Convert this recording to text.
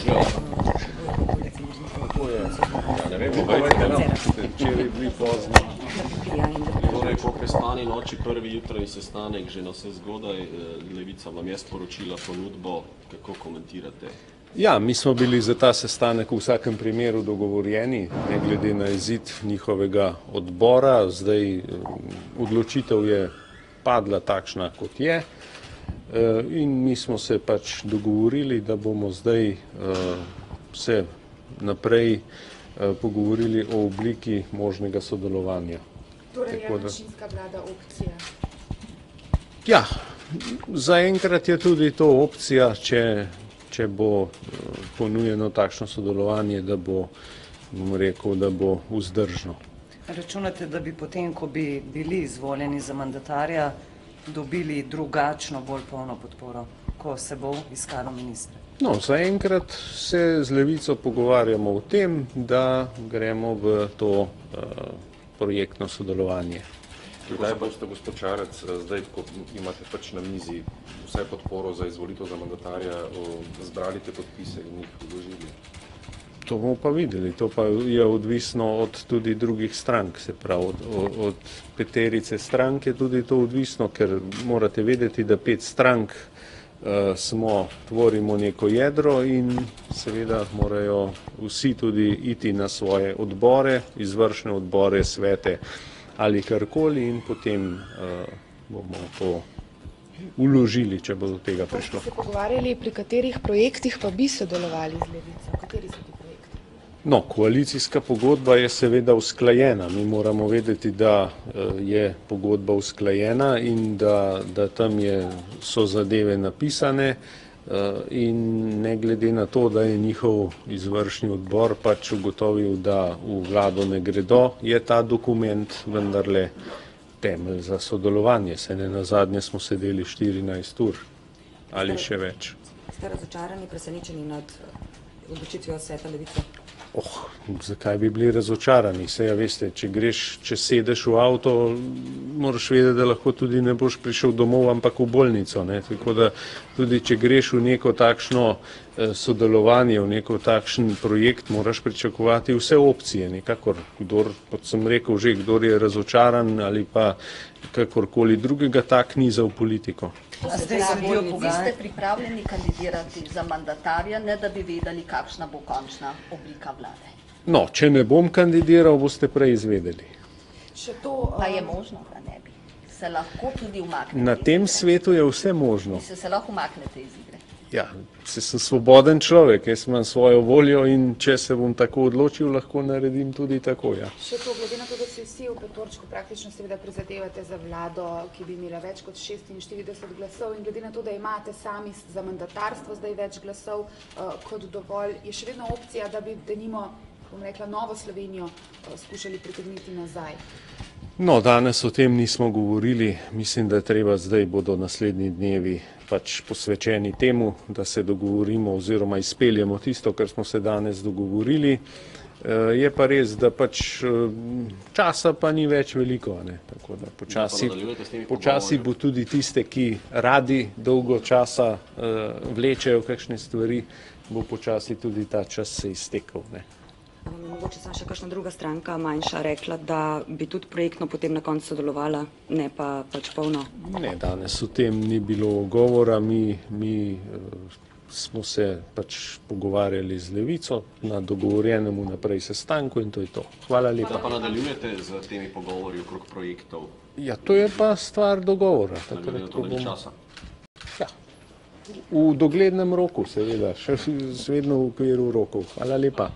Ja, ne vem, ste včeraj bili pozni. Torej, po prespani noči prvi jutranji sestanek, že na vse zgodaj, Levica vam je sporočila ponudbo, kako komentirate? Ja, mi smo bili za ta sestanek v vsakem primeru dogovorjeni, ne glede na izid njihovega odbora. Zdaj odločitev je padla takšna, kot je. In mi smo se pač dogovorili, da bomo zdaj se naprej pogovorili o obliki možnega sodelovanja. Torej je manjšinska vlada opcija? Ja, zaenkrat je tudi to opcija, če bo ponujeno takšno sodelovanje, da bo, bom rekel, da bo vzdržno. Računate, da bi potem, ko bi bili izvoljeni za mandatarja, dobili drugačno, bolj polno podporo, ko se bo iskalo ministre? No, zaenkrat se z Levico pogovarjamo o tem, da gremo v to projektno sodelovanje. Kdaj boste, gospod Šarec, zdaj, ko imate pač na mizi vse podporo za izvolitev za mandatarja, zbrali te podpise in jih vložili? To bomo pa videli, to pa je odvisno od tudi drugih strank, se pravi od peterice strank je tudi to odvisno, ker morate vedeti, da 5 strank tvorimo neko jedro in seveda morajo vsi tudi iti na svoje odbore, izvršne odbore, svete ali karkoli in potem bomo to vložili, če bo do tega prišlo. Ste se pogovarjali, pri katerih projektih pa bi sodelovali z Levico? Kateri so ti projekti? No, koalicijska pogodba je seveda usklajena. Mi moramo vedeti, da je pogodba usklajena in da tam so zadeve napisane in ne glede na to, da je njihov izvršni odbor pač ugotovil, da v vlado ne gredo, je ta dokument vendarle temelj za sodelovanje. Se ne nazadnje smo sedeli 14 ur ali še več. Ste razočarani, presenečeni nad odločitvijo sveta Levice? Zakaj bi bili razočarani? Saj, ja, veste, če sedeš v avto, moraš vedeti, da lahko tudi ne boš prišel domov, ampak v bolnico. Tako da tudi, če greš v neko takšno sodelovanje, v neko takšen projekt, moraš pričakovati vse opcije. Nekakor, kot sem rekel že, kdor je razočaran ali pa kakorkoli drugega, tak niza v politiko. Vi ste pripravljeni kandidirati za mandatarja, ne da bi vedeli, kakšna bo končna oblika vlade? No, če ne bom kandidiral, boste prej izvedeli. Pa je možno, da ne bi? Se lahko tudi umaknete? Na tem svetu je vse možno. Se lahko umaknete iz igre? Ja, sem svoboden človek, jaz imam svojo voljo in če se bom tako odločil, lahko naredim tudi tako, ja. Še to, glede na to, da se vsi v petorčku praktično seveda prizadevate za vlado, ki bi imela več kot 46 glasov in glede na to, da imate sami za mandatarstvo zdaj več glasov kot dovolj, je še vedno opcija, da bi denimo, bom rekla, Novo Slovenijo skušali pritegniti nazaj? No, danes o tem nismo govorili, mislim, da treba zdaj bodo naslednji dnevi pač posvečeni temu, da se dogovorimo oziroma izpeljemo tisto, kar smo se danes dogovorili. Je pa res, da pač časa pa ni več veliko, tako da počasi bo tudi tiste, ki radi dolgo časa vlečejo kakšne stvari, bo počasi tudi ta čas se iztekel. Mogoče sem še kakšna druga stranka manjša rekla, da bi tudi projektno potem na koncu sodelovala, ne pa pač polno? Ne, danes o tem ni bilo govora, mi smo se pač pogovarjali z Levico na dogovorjenem vnaprej sestanku in to je to. Hvala lepa. Da pa nadaljujete z temi pogovori okrog projektov? Ja, to je pa stvar dogovora. Glede na to, da ni časa? Ja, v doglednem roku seveda, še vedno v okviru rokov. Hvala lepa.